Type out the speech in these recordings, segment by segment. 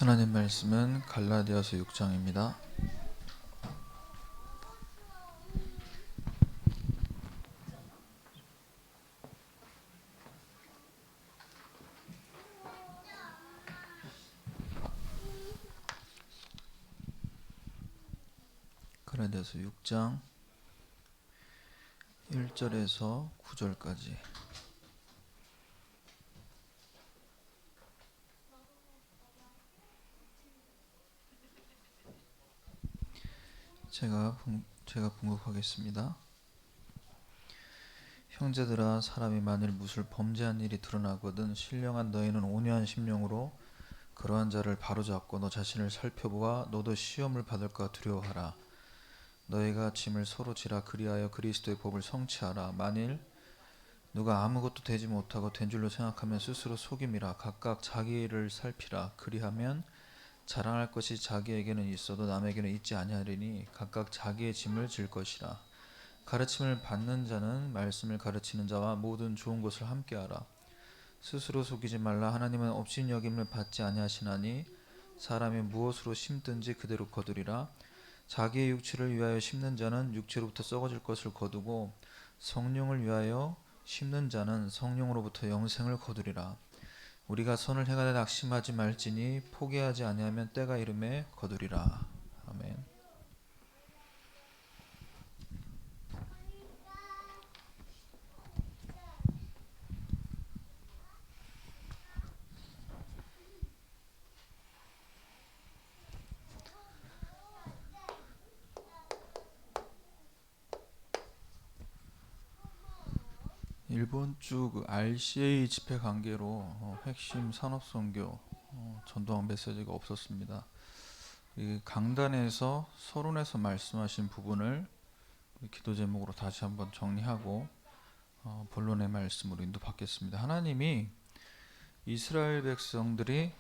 하나님 말씀은 갈라디아서 6장입니다. 갈라디아서 6장 1절에서 9절까지. 제가 봉독하겠습니다. 형제들아, 사람이 만일 무술 범죄한 일이 드러나거든 신령한 너희는 온유한 심령으로 그러한 자를 바로잡고 너 자신을 살펴보아 너도 시험을 받을까 두려워하라. 너희가 짐을 서로 지라. 그리하여 그리스도의 법을 성취하라. 만일 누가 아무것도 되지 못하고 된 줄로 생각하면 스스로 속임이라. 각각 자기 일을 살피라. 그리하면 자랑할 것이 자기에게는 있어도 남에게는 있지 아니하리니 각각 자기의 짐을 질 것이라. 가르침을 받는 자는 말씀을 가르치는 자와 모든 좋은 것을 함께하라. 스스로 속이지 말라. 하나님은 업신여김을 받지 아니하시나니 사람이 무엇으로 심든지 그대로 거두리라. 자기의 육체를 위하여 심는 자는 육체로부터 썩어질 것을 거두고 성령을 위하여 심는 자는 성령으로부터 영생을 거두리라. 우리가 선을 행하되 낙심하지 말지니 포기하지 아니하면 때가 이름에 거두리라. 아멘. 이번 주 RCA 집회 관계로 핵심 산업선교 전도학 메시지가 없었습니다. 이 강단에서 서론에서 말씀하신 부분을 기도 제목으로 다시 한번 정리하고 본론의 말씀으로 인도받겠습니다. 하나님이 이스라엘 백성들이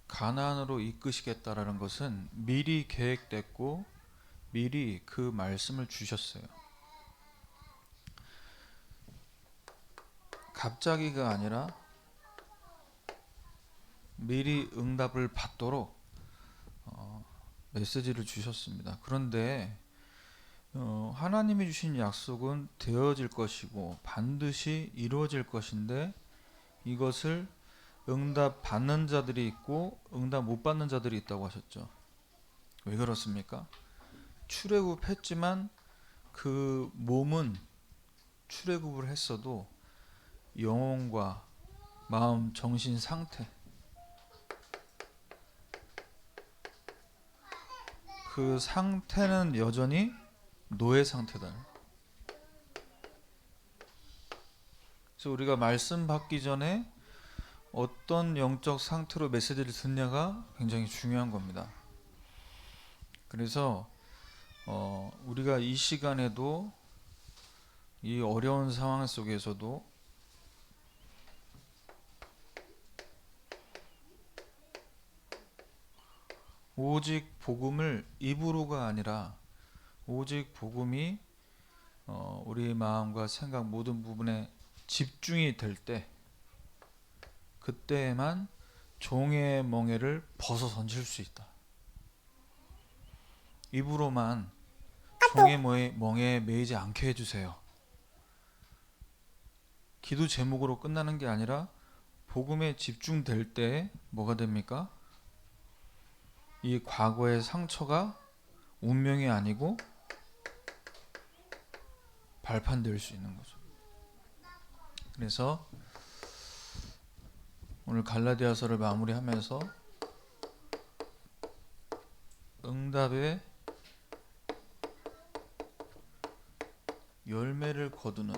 가나안으로 이끄시겠다라는 것은 미리 계획됐고 미리 그 말씀을 주셨어요. 갑자기가 아니라 미리 응답을 받도록 메시지를 주셨습니다. 그런데 하나님이 주신 약속은 되어질 것이고 반드시 이루어질 것인데 이것을 응답 받는 자들이 있고 응답 못 받는 자들이 있다고 하셨죠. 왜 그렇습니까? 출애굽했지만 그 몸은 출애굽을 했어도 영혼과 마음, 정신 상태, 그 상태는 여전히 노예 상태다. 그래서 우리가 말씀 받기 전에 어떤 영적 상태로 메시지를 듣냐가 굉장히 중요한 겁니다. 그래서 우리가 이 시간에도 이 어려운 상황 속에서도 오직 복음을 입으로가 아니라 오직 복음이 우리 마음과 생각 모든 부분에 집중이 될 때 그때에만 종의 멍에를 벗어 던질 수 있다. 입으로만 종의 멍에에 매이지 않게 해주세요. 기도 제목으로 끝나는 게 아니라 복음에 집중될 때 뭐가 됩니까? 이 과거의 상처가 운명이 아니고 발판될 수 있는 거죠. 그래서 오늘 갈라디아서를 마무리하면서 응답의 열매를 거두는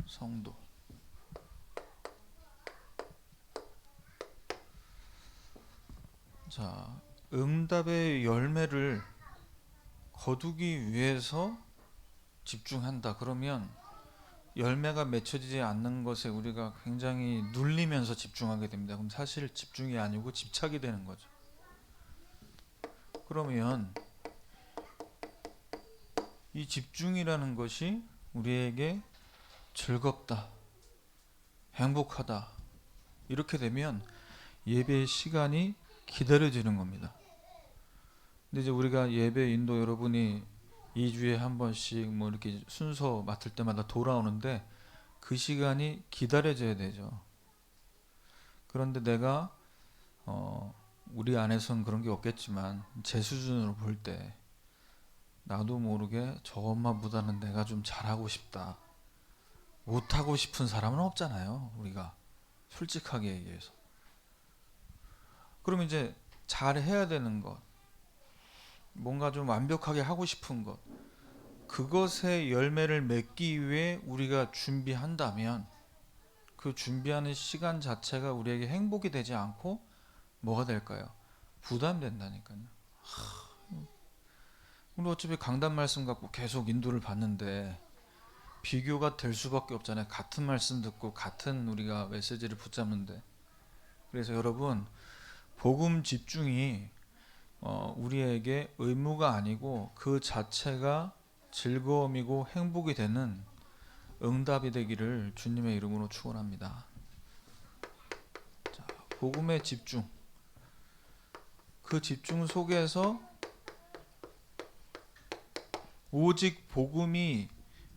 성도. 자, 응답의 열매를 거두기 위해서 집중한다. 그러면 열매가 맺혀지지 않는 것에 우리가 굉장히 눌리면서 집중하게 됩니다. 그럼 사실 집중이 아니고 집착이 되는 거죠. 그러면 이 집중이라는 것이 우리에게 즐겁다, 행복하다 이렇게 되면 예배의 시간이 기다려지는 겁니다. 근데 이제 우리가 예배 인도 여러분이 2주에 한 번씩 뭐 이렇게 순서 맡을 때마다 돌아오는데 그 시간이 기다려져야 되죠. 그런데 내가 우리 안에서는 그런 게 없겠지만 제 수준으로 볼 때 나도 모르게 저 엄마보다는 내가 좀 잘하고 싶다, 못하고 싶은 사람은 없잖아요. 우리가 솔직하게 얘기해서. 그럼 이제 잘해야 되는 것, 뭔가 좀 완벽하게 하고 싶은 것, 그것의 열매를 맺기 위해 우리가 준비한다면 그 준비하는 시간 자체가 우리에게 행복이 되지 않고 뭐가 될까요? 부담된다니까요. 우리 어차피 강단 말씀 갖고 계속 인도를 받는데 비교가 될 수밖에 없잖아요. 같은 말씀 듣고 같은 우리가 메시지를 붙잡는데. 그래서 여러분, 복음 집중이 우리에게 의무가 아니고 그 자체가 즐거움이고 행복이 되는 응답이 되기를 주님의 이름으로 축원합니다. 자, 복음의 집중. 그 집중 속에서 오직 복음이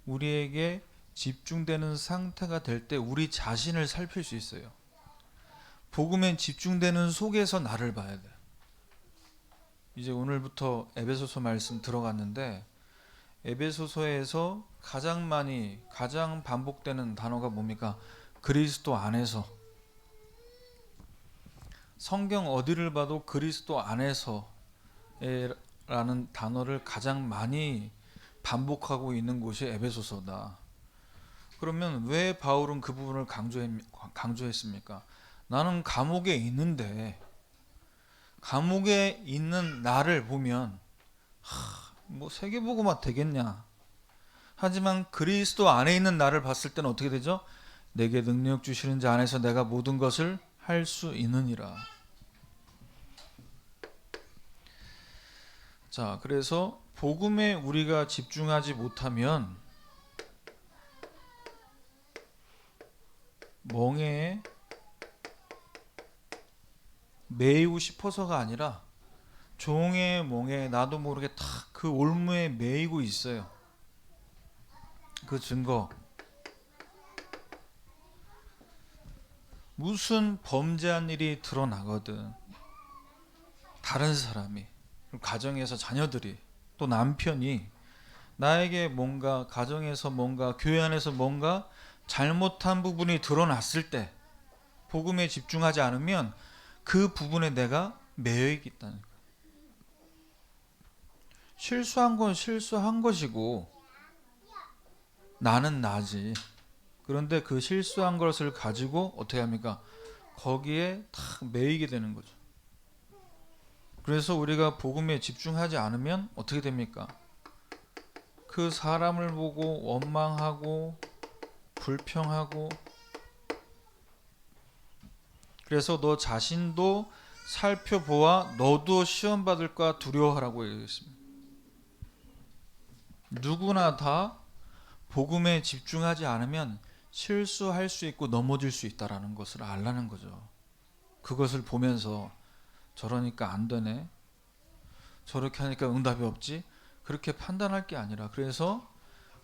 우리에게 집중되는 상태가 될 때 우리 자신을 살필 수 있어요. 복음에 집중되는 속에서 나를 봐야 돼. 이제 오늘부터 에베소서 말씀 들어갔는데 에베소서에서 가장 반복되는 단어가 뭡니까? 그리스도 안에서. 성경 어디를 봐도 그리스도 안에서 라는 단어를 가장 많이 반복하고 있는 곳이 에베소서다. 그러면 왜 바울은 그 부분을 강조했습니까? 나는 감옥에 있는데 감옥에 있는 나를 보면 뭐 세계보고만 되겠냐. 하지만 그리스도 안에 있는 나를 봤을 때는 어떻게 되죠? 내게 능력 주시는 자 안에서 내가 모든 것을 할 수 있느니라. 자, 그래서 복음에 우리가 집중하지 못하면 멍에에 매이고 싶어서가 아니라 종의 멍에 나도 모르게 탁 그 올무에 매이고 있어요. 그 증거, 무슨 범죄한 일이 드러나거든 다른 사람이, 가정에서 자녀들이, 또 남편이 나에게 뭔가 가정에서 뭔가 교회 안에서 뭔가 잘못한 부분이 드러났을 때 복음에 집중하지 않으면 그 부분에 내가 매여 있다는 거예요. 실수한 건 실수한 것이고 나는 나지. 그런데 그 실수한 것을 가지고 어떻게 합니까? 거기에 탁 매이게 되는 거죠. 그래서 우리가 복음에 집중하지 않으면 어떻게 됩니까? 그 사람을 보고 원망하고 불평하고, 그래서 너 자신도 살펴보아 너도 시험 받을까 두려워하라고 얘기했습니다. 누구나 다 복음에 집중하지 않으면 실수할 수 있고 넘어질 수 있다라는 것을 알라는 거죠. 그것을 보면서 저러니까 안 되네, 저렇게 하니까 응답이 없지, 그렇게 판단할 게 아니라, 그래서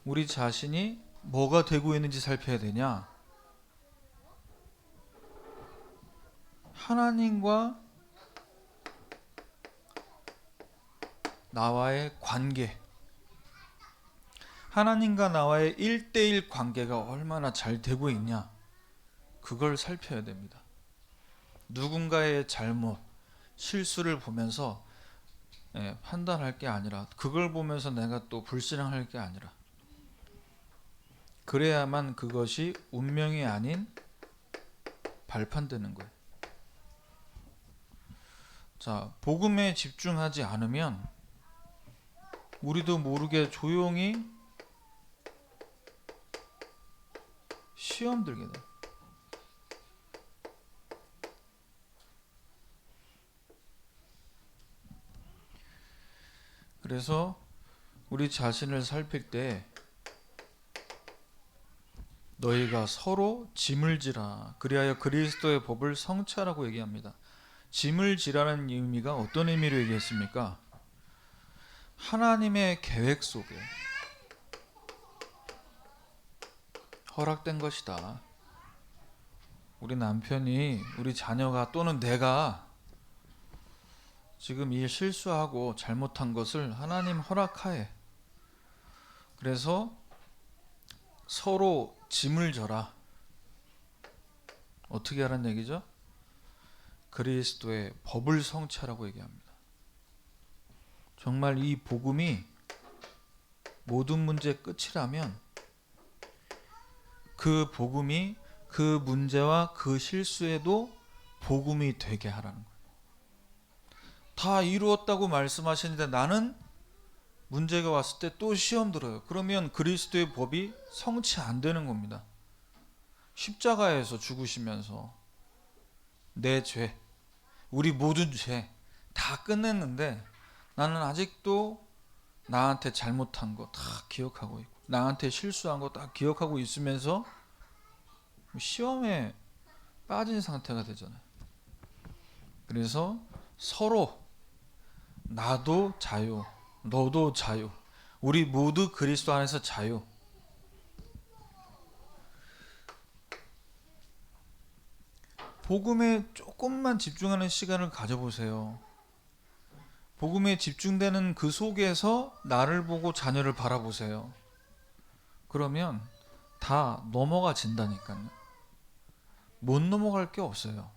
우리 자신이 뭐가 되고 있는지 살펴야 되냐? 하나님과 나와의 관계, 하나님과 나와의 1대1 관계가 얼마나 잘 되고 있냐, 그걸 살펴야 됩니다. 누군가의 잘못, 실수를 보면서 판단할 게 아니라, 그걸 보면서 내가 또 불신앙할 게 아니라, 그래야만 그것이 운명이 아닌 발판되는 거예요. 자, 복음에 집중하지 않으면 우리도 모르게 조용히 시험 들게 돼요. 그래서 우리 자신을 살필 때 너희가 서로 짐을 지라 그리하여 그리스도의 법을 성취하라고 얘기합니다. 짐을 지라는 의미가 어떤 의미로 얘기했습니까? 하나님의 계획 속에 허락된 것이다. 우리 남편이, 우리 자녀가 또는 내가 지금 이 실수하고 잘못한 것을 하나님 허락하에, 그래서 서로 짐을 져라. 어떻게 하라는 얘기죠? 그리스도의 법을 성취하라고 얘기합니다. 정말 이 복음이 모든 문제의 끝이라면 그 복음이 그 문제와 그 실수에도 복음이 되게 하라는 거예요. 다 이루었다고 말씀하시는데 나는 문제가 왔을 때 또 시험 들어요. 그러면 그리스도의 법이 성취 안 되는 겁니다. 십자가에서 죽으시면서 내 죄, 우리 모든 죄 다 끝냈는데 나는 아직도 나한테 잘못한 거 다 기억하고 있고 나한테 실수한 거 다 기억하고 있으면서 시험에 빠진 상태가 되잖아요. 그래서 서로 나도 자유, 너도 자유, 우리 모두 그리스도 안에서 자유. 복음에 조금만 집중하는 시간을 가져보세요. 복음에 집중되는 그 속에서 나를 보고 자녀를 바라보세요. 그러면 다 넘어가진다니까요. 못 넘어갈 게 없어요.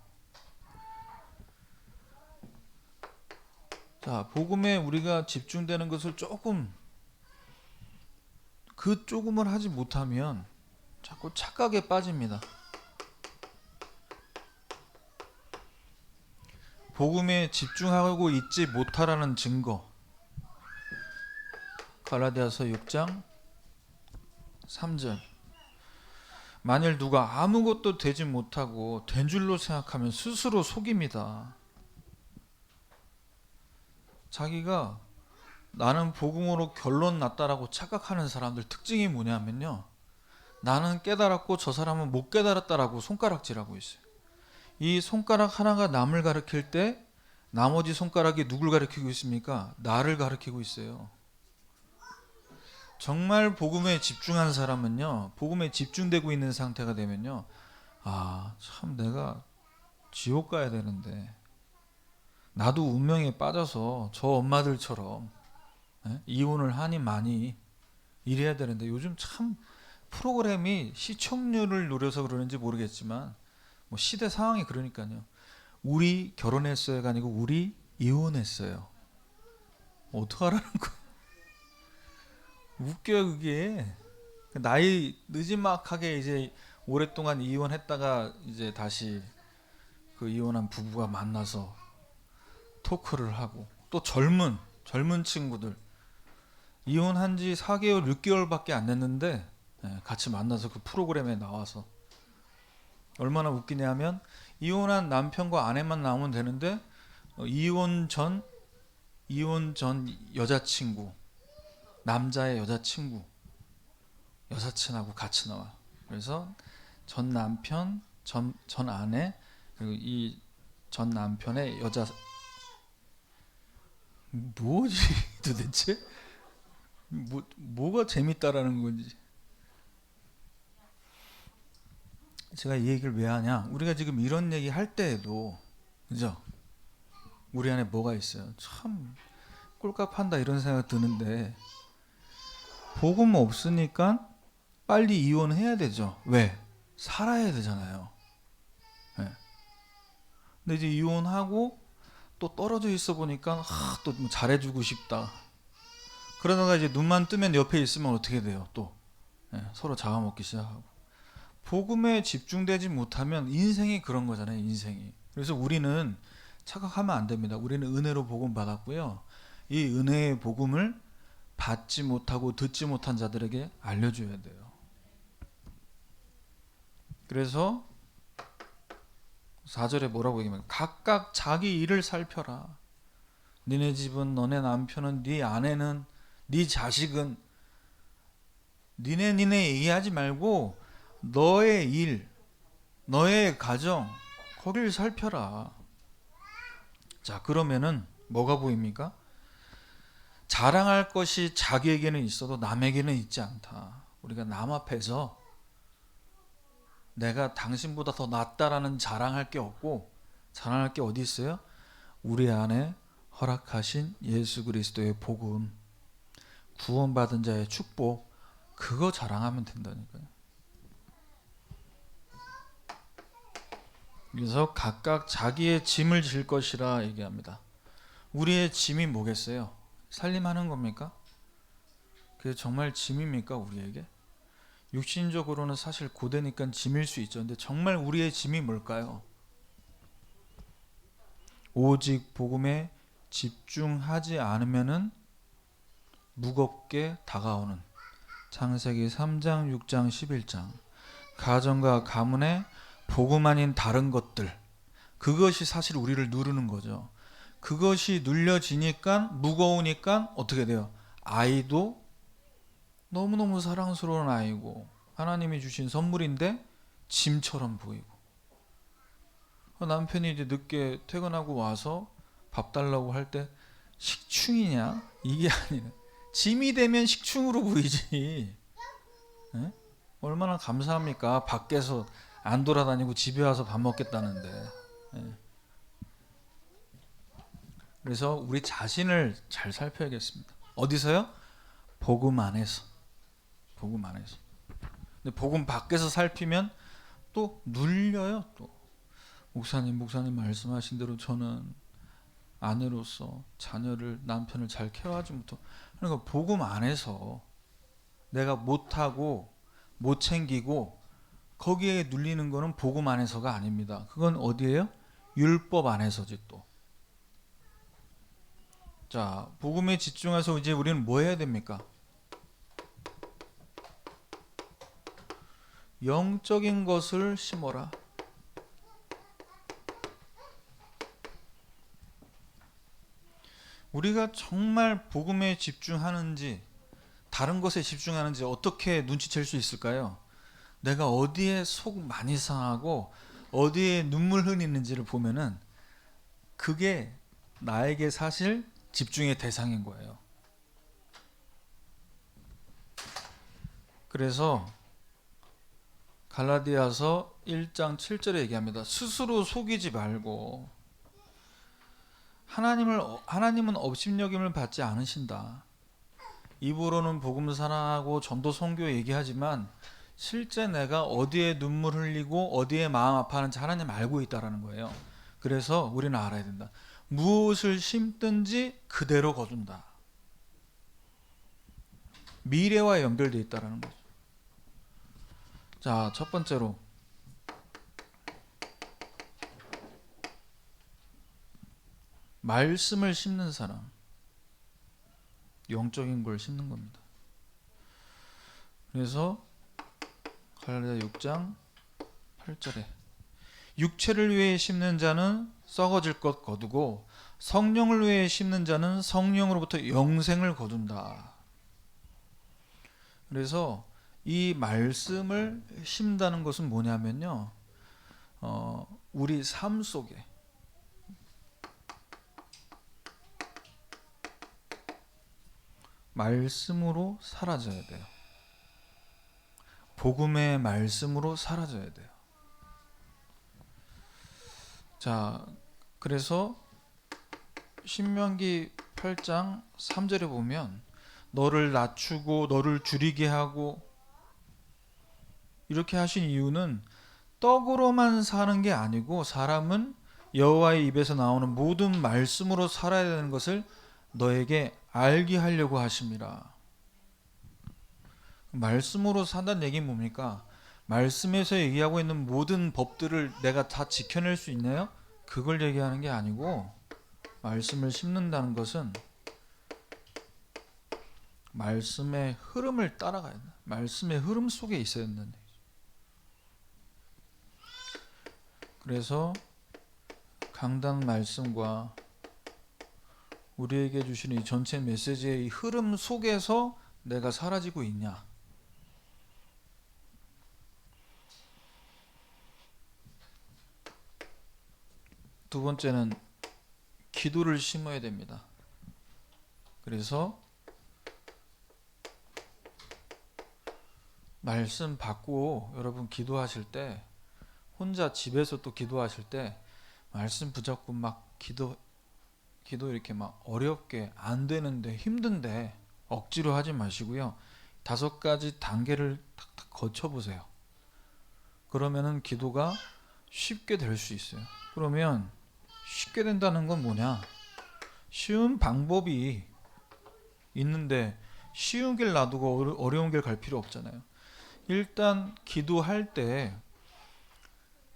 자, 복음에 우리가 집중되는 것을 조금을 하지 못하면 자꾸 착각에 빠집니다. 복음에 집중하고 있지 못하라는 증거. 갈라디아서 6장 3절. 만일 누가 아무것도 되지 못하고 된 줄로 생각하면 스스로 속입니다. 자기가 나는 복음으로 결론 났다라고 착각하는 사람들 특징이 뭐냐면요, 나는 깨달았고 저 사람은 못 깨달았다라고 손가락질하고 있어요. 이 손가락 하나가 남을 가리킬 때 나머지 손가락이 누굴 가리키고 있습니까? 나를 가리키고 있어요. 정말 복음에 집중한 사람은요, 복음에 집중되고 있는 상태가 되면요, 아, 참 내가 지옥 가야 되는데 나도 운명에 빠져서 저 엄마들처럼 이혼을 하니 많이 이래야 되는데 요즘 참 프로그램이 시청률을 노려서 그러는지 모르겠지만 뭐 시대 상황이 그러니까요. 우리 결혼했어요가 아니고 우리 이혼했어요. 어떡하라는 거야. 웃겨요 그게. 나이 늦지막하게 이제 오랫동안 이혼했다가 이제 다시 그 이혼한 부부가 만나서 토크를 하고, 또 젊은 친구들 이혼한 지 4개월 6개월밖에 안 됐는데 같이 만나서 그 프로그램에 나와서 얼마나 웃기냐면, 이혼한 남편과 아내만 나오면 되는데 이혼 전 여자친구, 남자의 여자친구, 여사친하고 같이 나와. 그래서 전 남편, 전 아내, 그리고 이 전 남편의 여자, 뭐지 도대체? 뭐가 재밌다라는 건지. 제가 이 얘기를 왜 하냐, 우리가 지금 이런 얘기 할 때에도, 그죠? 우리 안에 뭐가 있어요? 참 꼴값한다 이런 생각 드는데, 복음 없으니까 빨리 이혼해야 되죠. 왜? 살아야 되잖아요. 네. 근데 이제 이혼하고 또 떨어져 있어 보니까 또 잘해주고 싶다. 그러다가 이제 눈만 뜨면 옆에 있으면 어떻게 돼요? 또 서로 잡아먹기 시작하고. 복음에 집중되지 못하면 인생이 그런 거잖아요. 인생이. 그래서 우리는 착각하면 안 됩니다. 우리는 은혜로 복음 받았고요, 이 은혜의 복음을 받지 못하고 듣지 못한 자들에게 알려줘야 돼요. 그래서 4절에 뭐라고 얘기하면, 각각 자기 일을 살펴라. 니네 집은, 너네 남편은, 네 아내는 네 자식은 니네 얘기하지 말고 너의 일, 너의 가정 거길 살펴라. 자, 그러면은 뭐가 보입니까? 자랑할 것이 자기에게는 있어도 남에게는 있지 않다. 우리가 남 앞에서 내가 당신보다 더 낫다라는 자랑할 게 없고, 자랑할 게 어디 있어요? 우리 안에 허락하신 예수 그리스도의 복음, 구원받은 자의 축복, 그거 자랑하면 된다니까요. 그래서 각각 자기의 짐을 질 것이라 얘기합니다. 우리의 짐이 뭐겠어요? 살림하는 겁니까? 그게 정말 짐입니까, 우리에게? 육신적으로는 사실 고되니까 짐일 수 있죠. 근데 정말 우리의 짐이 뭘까요? 오직 복음에 집중하지 않으면은 무겁게 다가오는 창세기 3장, 6장, 11장 가정과 가문의 복음 아닌 다른 것들, 그것이 사실 우리를 누르는 거죠. 그것이 눌려지니까, 무거우니까 어떻게 돼요? 아이도 너무너무 사랑스러운 아이고 하나님이 주신 선물인데 짐처럼 보이고, 남편이 이제 늦게 퇴근하고 와서 밥 달라고 할 때 식충이냐? 이게 아니라 짐이 되면 식충으로 보이지. 에? 얼마나 감사합니까? 밖에서 안 돌아다니고 집에 와서 밥 먹겠다는데. 에. 그래서 우리 자신을 잘 살펴야겠습니다. 어디서요? 복음 안에서. 복음 안에서. 근데 복음 밖에서 살피면 또 눌려요. 또 목사님 말씀하신 대로 저는 아내로서 자녀를, 남편을 잘 케어하지 못하고, 그러니까 복음 안에서 내가 못하고 못 챙기고 거기에 눌리는 거는 복음 안에서가 아닙니다. 그건 어디예요? 율법 안에서지 또. 자, 복음에 집중해서 이제 우리는 뭐 해야 됩니까? 영적인 것을 심어라. 우리가 정말 복음에 집중하는지 다른 것에 집중하는지 어떻게 눈치챌 수 있을까요? 내가 어디에 속 많이 상하고 어디에 눈물 흘리는지를 보면은 그게 나에게 사실 집중의 대상인 거예요. 그래서 갈라디아서 1장 7절에 얘기합니다. 스스로 속이지 말고, 하나님은 업신여김을 받지 않으신다. 입으로는 복음 사랑하고 전도 선교 얘기하지만 실제 내가 어디에 눈물 흘리고 어디에 마음 아파하는지 하나님 알고 있다라는 거예요. 그래서 우리는 알아야 된다. 무엇을 심든지 그대로 거둔다. 미래와 연결되어 있다라는 거죠. 자, 첫 번째로 말씀을 심는 사람, 영적인 걸 심는 겁니다. 그래서 갈라디아 6장 8절에 육체를 위해 심는 자는 썩어질 것 거두고 성령을 위해 심는 자는 성령으로부터 영생을 거둔다. 그래서 이 말씀을 심다는 것은 뭐냐면요, 우리 삶 속에 말씀으로 사라져야 돼요. 복음의 말씀으로 사라져야 돼요. 자, 그래서 신명기 8장 3절에 보면 너를 낮추고 너를 줄이게 하고 이렇게 하신 이유는 떡으로만 사는 게 아니고 사람은 여호와의 입에서 나오는 모든 말씀으로 살아야 되는 것을 너에게 알게 하려고 하심이라. 말씀으로 산다는 얘기는 뭡니까? 말씀에서 얘기하고 있는 모든 법들을 내가 다 지켜낼 수 있나요? 그걸 얘기하는 게 아니고, 말씀을 심는다는 것은 말씀의 흐름을 따라가야 돼. 말씀의 흐름 속에 있어야 된다는 얘기죠. 그래서 강단 말씀과 우리에게 주시는 이 전체 메시지의 이 흐름 속에서 내가 사라지고 있냐? 두 번째는 기도를 심어야 됩니다. 그래서 말씀 받고 여러분 기도하실 때, 혼자 집에서 또 기도하실 때 말씀 붙잡고 막 기도 이렇게 막 어렵게 안 되는데 힘든데 억지로 하지 마시고요. 5가지 단계를 탁탁 거쳐 보세요. 그러면은 기도가 쉽게 될 수 있어요. 그러면 쉽게 된다는 건 뭐냐? 쉬운 방법이 있는데 쉬운 길 놔두고 어려운 길 갈 필요 없잖아요. 일단 기도할 때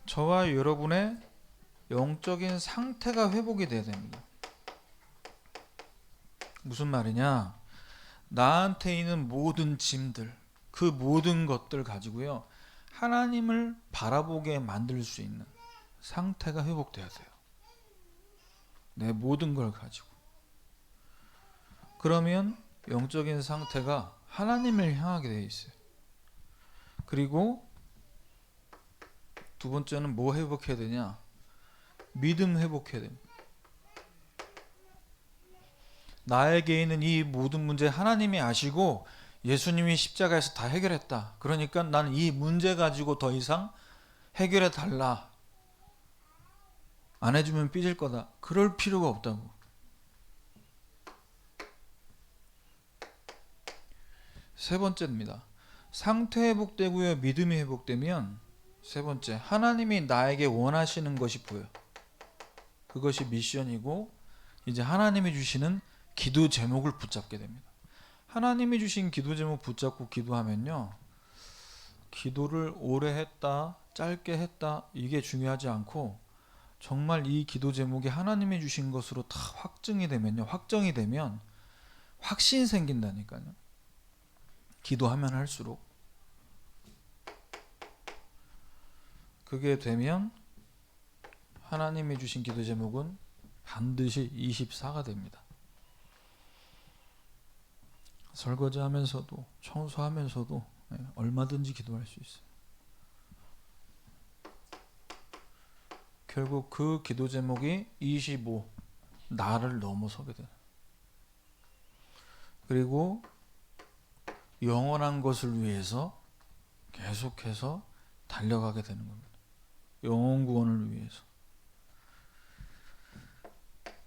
저와 여러분의 영적인 상태가 회복이 돼야 됩니다. 무슨 말이냐? 나한테 있는 모든 짐들, 그 모든 것들 가지고요, 하나님을 바라보게 만들 수 있는 상태가 회복돼야 돼요. 내 모든 걸 가지고. 그러면 영적인 상태가 하나님을 향하게 되어 있어요. 그리고 두 번째는 뭐 회복해야 되냐? 믿음 회복해야 됩니다. 나에게 있는 이 모든 문제 하나님이 아시고 예수님이 십자가에서 다 해결했다. 그러니까 나는 이 문제 가지고 더 이상 해결해 달라. 안 해주면 삐질 거다. 그럴 필요가 없다고. 세 번째입니다. 상태 회복되고요, 믿음이 회복되면 세 번째, 하나님이 나에게 원하시는 것이 보여요. 그것이 미션이고 이제 하나님이 주시는 기도 제목을 붙잡게 됩니다. 하나님이 주신 기도 제목 붙잡고 기도하면요, 기도를 오래 했다, 짧게 했다, 이게 중요하지 않고 정말 이 기도 제목이 하나님이 주신 것으로 다 확정이 되면 확신 생긴다니까요. 기도하면 할수록. 그게 되면 하나님이 주신 기도 제목은 반드시 24가 됩니다. 설거지하면서도 청소하면서도 얼마든지 기도할 수 있어요. 결국 그 기도 제목이 25, 나를 넘어서게 되는. 그리고 영원한 것을 위해서 계속해서 달려가게 되는 겁니다. 영혼 구원을 위해서.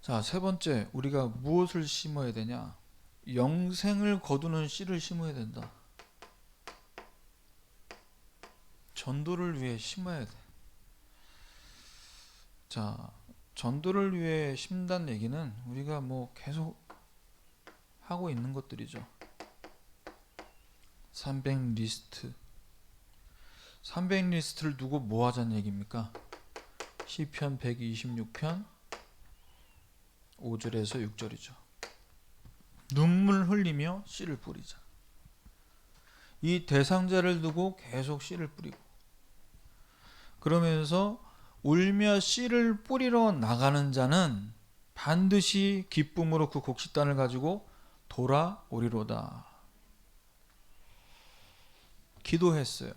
자, 세 번째, 우리가 무엇을 심어야 되냐? 영생을 거두는 씨를 심어야 된다. 전도를 위해 심어야 돼. 자, 전도를 위해 심다는 얘기는 우리가 뭐 계속 하고 있는 것들이죠. 300 리스트. 300 리스트를 두고 뭐 하자는 얘기입니까? 시편 126편 5절에서 6절이죠. 눈물 흘리며 씨를 뿌리자. 이 대상자를 두고 계속 씨를 뿌리고, 그러면서 울며 씨를 뿌리러 나가는 자는 반드시 기쁨으로 그 곡식단을 가지고 돌아오리로다. 기도했어요.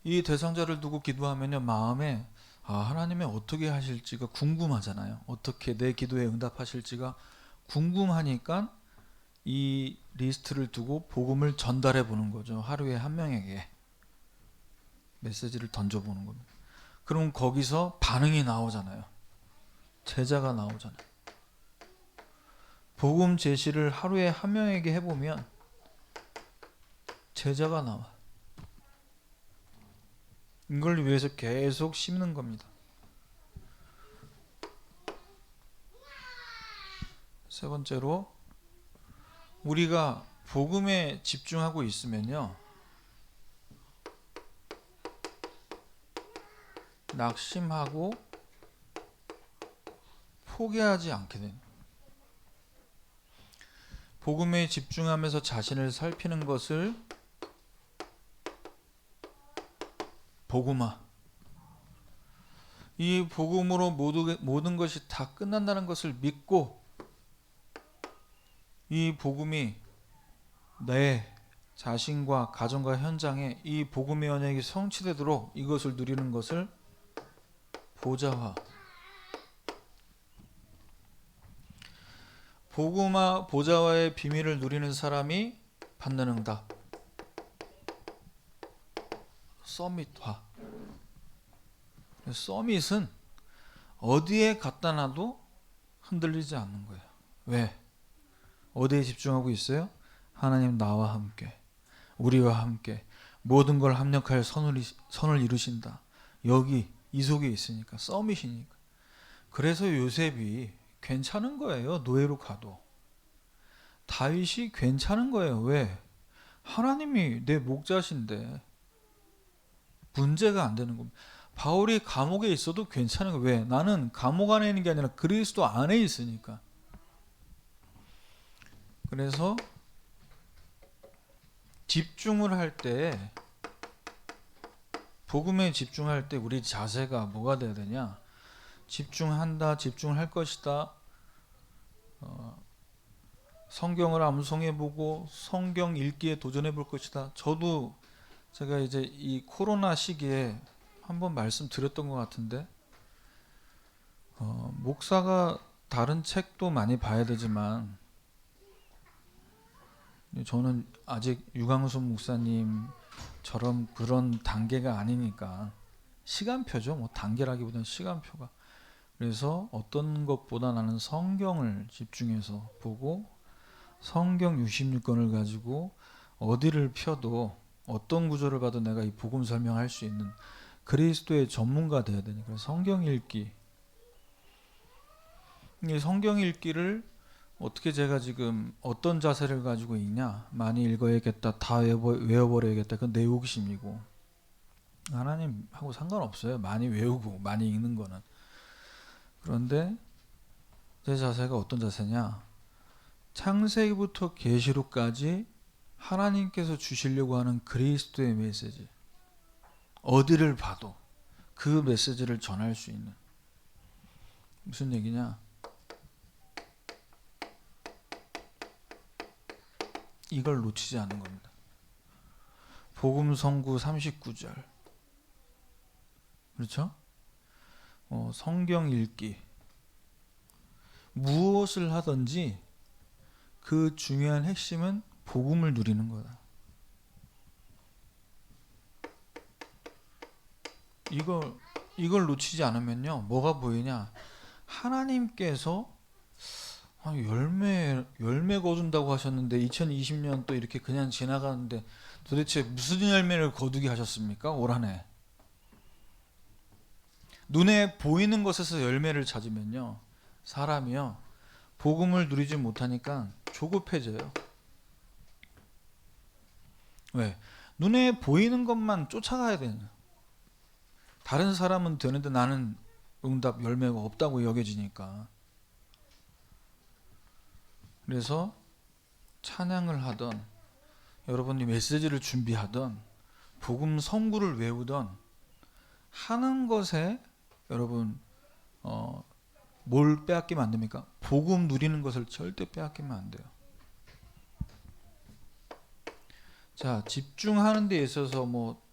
이 대상자를 두고 기도하면요, 마음에 하나님이 어떻게 하실지가 궁금하잖아요. 어떻게 내 기도에 응답하실지가 궁금하니까 이 리스트를 두고 복음을 전달해 보는 거죠. 하루에 한 명에게 메시지를 던져보는 겁니다. 그럼 거기서 반응이 나오잖아요. 제자가 나오잖아요. 복음 제시를 하루에 한 명에게 해보면 제자가 나와. 이걸 위해서 계속 심는 겁니다. 세 번째로, 우리가 복음에 집중하고 있으면요, 낙심하고 포기하지 않게 됩니다. 복음에 집중하면서 자신을 살피는 것을 복음화. 이 복음으로 모든 것이 다 끝난다는 것을 믿고 이 복음이 내 자신과 가정과 현장에 이 복음의 언약이 성취되도록 이것을 누리는 것을 보좌화. 복음화 보좌화의 비밀을 누리는 사람이 받는 응답. 서밋화. 서밋은 어디에 갖다 놔도 흔들리지 않는 거예요. 왜? 어디에 집중하고 있어요? 하나님 나와 함께, 우리와 함께 모든 걸 합력하여 선을 이루신다. 여기 이 속에 있으니까, 서밋이니까. 그래서 요셉이 괜찮은 거예요. 노예로 가도. 다윗이 괜찮은 거예요. 왜? 하나님이 내 목자신데 문제가 안 되는 겁니다. 바울이 감옥에 있어도 괜찮은 거예요. 왜? 나는 감옥 안에 있는 게 아니라 그리스도 안에 있으니까. 그래서 집중을 할 때, 복음에 집중할 때 우리 자세가 뭐가 돼야 되냐? 집중한다, 집중할 것이다. 성경을 암송해보고 성경 읽기에 도전해볼 것이다. 저도 제가 이제 이 코로나 시기에 한번 말씀드렸던 것 같은데, 목사가 다른 책도 많이 봐야 되지만 저는 아직 유광수 목사님처럼 그런 단계가 아니니까 시간표죠. 뭐 단계라기보다는 시간표가. 그래서 어떤 것보다 나는 성경을 집중해서 보고 성경 66권을 가지고 어디를 펴도 어떤 구절을 봐도 내가 이 복음 설명할 수 있는 그리스도의 전문가 돼야 되니까 성경 읽기. 이 성경 읽기를 어떻게 제가 지금 어떤 자세를 가지고 있냐? 많이 읽어야겠다, 다 외워버려야겠다. 그건 내 욕심이고 하나님하고 상관없어요. 많이 외우고 많이 읽는 거는. 그런데 제 자세가 어떤 자세냐? 창세기부터 계시록까지 하나님께서 주시려고 하는 그리스도의 메시지, 어디를 봐도 그 메시지를 전할 수 있는. 무슨 얘기냐? 이걸 놓치지 않는 겁니다. 복음 선구 39절. 그렇죠? 성경 읽기. 무엇을 하든지 그 중요한 핵심은 복음을 누리는 거다. 이걸 놓치지 않으면요, 뭐가 보이냐? 하나님께서 열매 거둔다고 하셨는데 2020년 또 이렇게 그냥 지나가는데 도대체 무슨 열매를 거두게 하셨습니까? 올 한 해. 눈에 보이는 것에서 열매를 찾으면요, 사람이요, 복음을 누리지 못하니까 조급해져요. 왜? 눈에 보이는 것만 쫓아가야 되는. 다른 사람은 되는데 나는 응답 열매가 없다고 여겨지니까. 그래서 찬양을 하던, 여러분이 메시지를 준비하던, 복음 선구를 외우던 하는 것에 여러분 뭘 빼앗기면 안 됩니까? 복음 누리는 것을 절대 빼앗기면 안 돼요. 자, 집중하는 데 있어서 뭐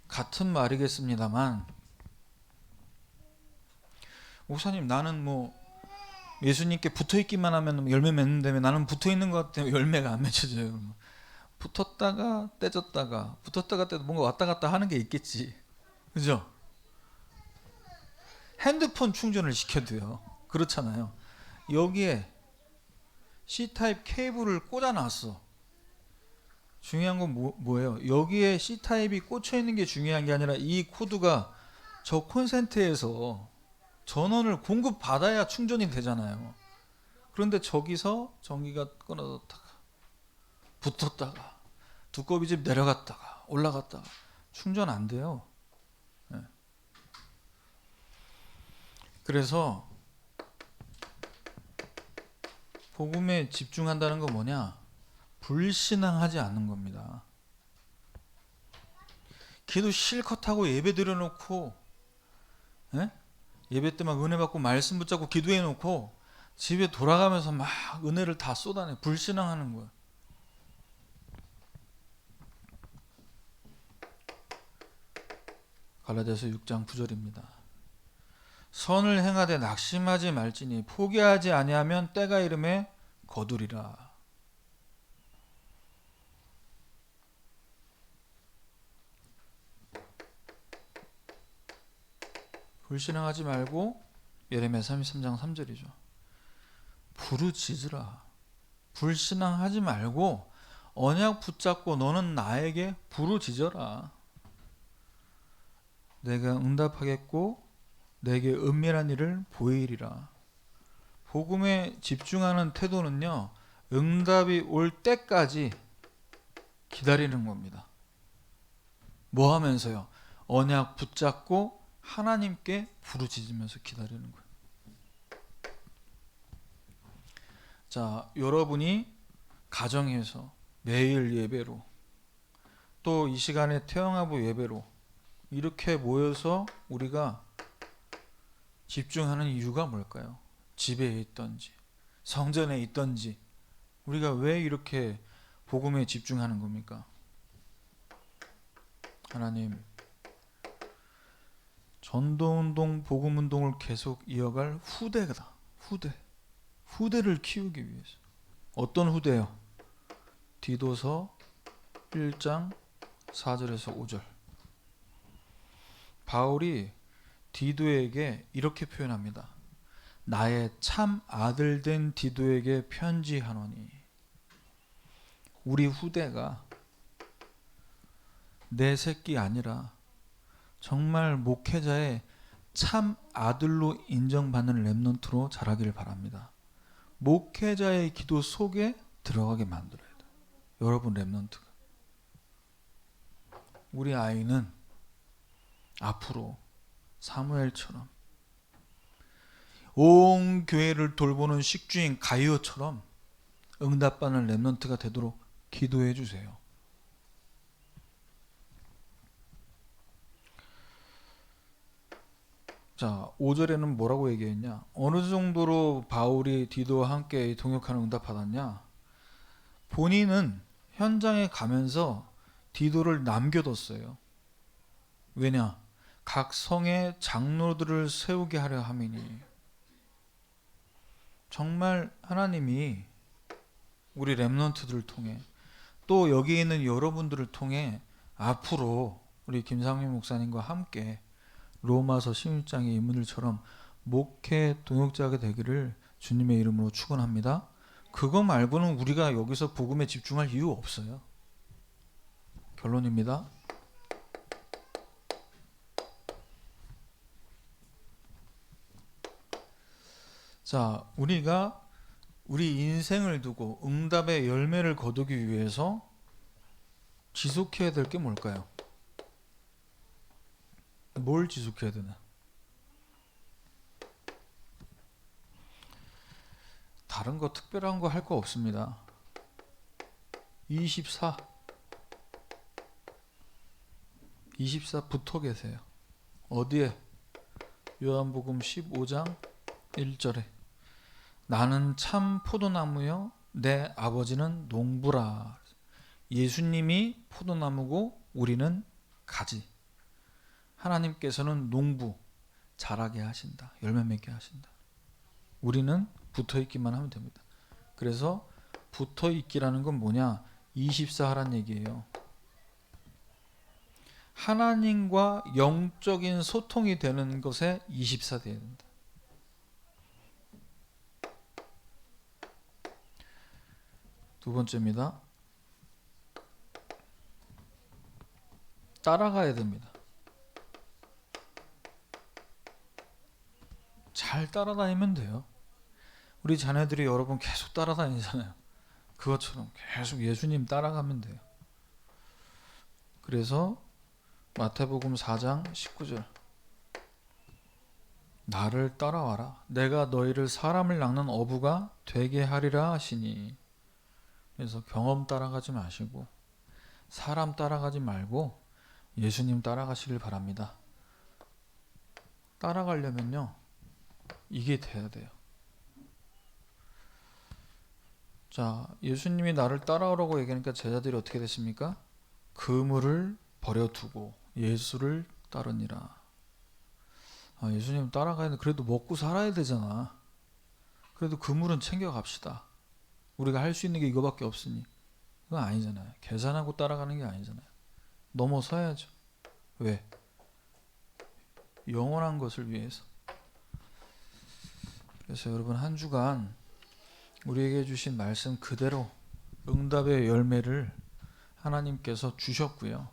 같은 말이겠습니다만, 목사님 나는 뭐 예수님께 붙어있기만 하면 열매 맺는다며 나는 붙어있는 것 같아요. 열매가 안 맺혀져요. 붙었다가 떼졌다가 붙었다가 떼도 뭔가 왔다 갔다 하는 게 있겠지. 그죠? 핸드폰 충전을 시켜도요, 그렇잖아요. 여기에 C타입 케이블을 꽂아놨어. 중요한 건 뭐예요? 여기에 C타입이 꽂혀있는 게 중요한 게 아니라 이 코드가 저 콘센트에서 전원을 공급받아야 충전이 되잖아요. 그런데 저기서 전기가 끊어졌다가 붙었다가 두꺼비 집 내려갔다가 올라갔다가 충전 안 돼요. 네. 그래서 복음에 집중한다는 건 뭐냐? 불신앙하지 않는 겁니다. 기도 실컷 하고 예배 드려놓고, 예배 때 막 은혜 받고 말씀 붙잡고 기도해 놓고 집에 돌아가면서 막 은혜를 다 쏟아내 불신앙하는 거야. 갈라디아서 6장 9절입니다. 선을 행하되 낙심하지 말지니 포기하지 아니하면 때가 이름에 거두리라. 불신앙하지 말고 예레미야 33장 3절이죠. 부르짖으라. 불신앙하지 말고 언약 붙잡고 너는 나에게 부르짖어라. 내가 응답하겠고 내게 은밀한 일을 보이리라. 복음에 집중하는 태도는요, 응답이 올 때까지 기다리는 겁니다. 뭐 하면서요? 언약 붙잡고 하나님께 부르짖으면서 기다리는 거예요. 자, 여러분이 가정에서 매일 예배로 또 이 시간에 태영아부 예배로 이렇게 모여서 우리가 집중하는 이유가 뭘까요? 집에 있던지 성전에 있던지 우리가 왜 이렇게 복음에 집중하는 겁니까? 하나님, 전도운동, 복음운동을 계속 이어갈 후대다. 후대를 키우기 위해서. 어떤 후대요? 디도서 1장 4절에서 5절. 바울이 디도에게 이렇게 표현합니다. 나의 참 아들 된 디도에게 편지하노니. 우리 후대가 내 새끼 아니라 정말 목회자의 참 아들로 인정받는 렘넌트로 자라기를 바랍니다. 목회자의 기도 속에 들어가게 만들어야 돼요. 여러분 렘넌트가. 우리 아이는 앞으로 사무엘처럼 온 교회를 돌보는 식주인 가이오처럼 응답받는 렘넌트가 되도록 기도해 주세요. 자, 5절에는 뭐라고 얘기했냐? 어느 정도로 바울이 디도와 함께 동역하는 응답받았냐? 본인은 현장에 가면서 디도를 남겨뒀어요. 왜냐? 각 성의 장로들을 세우게 하려 함이니. 정말 하나님이 우리 렘넌트들을 통해 또 여기 있는 여러분들을 통해 앞으로 우리 김상민 목사님과 함께 로마서 16장의 인물들처럼 목회 동역자가 되기를 주님의 이름으로 축원합니다. 그거 말고는 우리가 여기서 복음에 집중할 이유 없어요. 결론입니다. 자, 우리가 우리 인생을 두고 응답의 열매를 거두기 위해서 지속해야 될 게 뭘까요? 뭘 지속해야 되나? 다른 거 특별한 거 할 거 없습니다. 24 붙어 계세요. 어디에? 요한복음 15장 1절에 나는 참 포도나무요 내 아버지는 농부라. 예수님이 포도나무고 우리는 가지. 하나님께서는 농부 자라게 하신다. 열매 맺게 하신다. 우리는 붙어있기만 하면 됩니다. 그래서 붙어있기라는 건 뭐냐? 24 하란 얘기예요. 하나님과 영적인 소통이 되는 것에 24 돼야 된다. 두 번째입니다. 따라가야 됩니다. 잘 따라다니면 돼요. 우리 자녀들이 여러분 계속 따라다니잖아요. 그것처럼 계속 예수님 따라가면 돼요. 그래서 마태복음 4장 19절 나를 따라와라. 내가 너희를 사람을 낚는 어부가 되게 하리라 하시니. 그래서 경험 따라가지 마시고 사람 따라가지 말고 예수님 따라가시길 바랍니다. 따라가려면요 이게 돼야 돼요. 자, 예수님이 나를 따라오라고 얘기하니까 제자들이 어떻게 됐습니까? 그물을 버려두고 예수를 따르니라. 예수님 따라가는데 그래도 먹고 살아야 되잖아. 그래도 그물은 챙겨갑시다. 우리가 할 수 있는 게 이거밖에 없으니. 그건 아니잖아요. 계산하고 따라가는 게 아니잖아요. 넘어서야죠. 왜? 영원한 것을 위해서. 그래서 여러분 한 주간 우리에게 주신 말씀 그대로 응답의 열매를 하나님께서 주셨고요.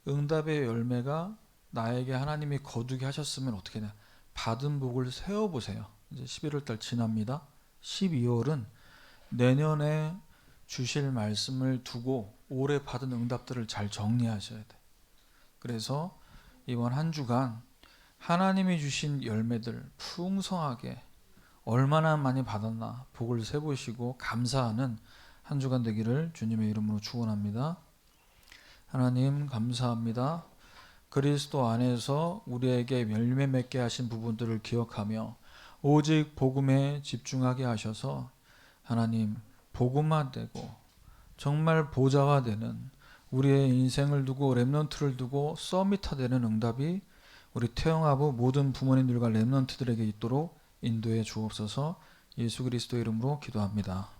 응답의 열매가 나에게 하나님이 거두게 하셨으면 어떻게 되냐? 받은 복을 세어보세요. 이제 11월 달 지납니다. 12월은 내년에 주실 말씀을 두고 올해 받은 응답들을 잘 정리하셔야 돼. 그래서 이번 한 주간 하나님이 주신 열매들 풍성하게 얼마나 많이 받았나 복을 세보시고 감사하는 한 주간 되기를 주님의 이름으로 축원합니다. 하나님 감사합니다. 그리스도 안에서 우리에게 열매 맺게 하신 부분들을 기억하며 오직 복음에 집중하게 하셔서 하나님 복음화되고 정말 보좌화되는 우리의 인생을 두고 렘넌트를 두고 서밋화되는 응답이 우리 태영아부 모든 부모님들과 렘넌트들에게 있도록 인도해 주옵소서. 예수 그리스도 이름으로 기도합니다.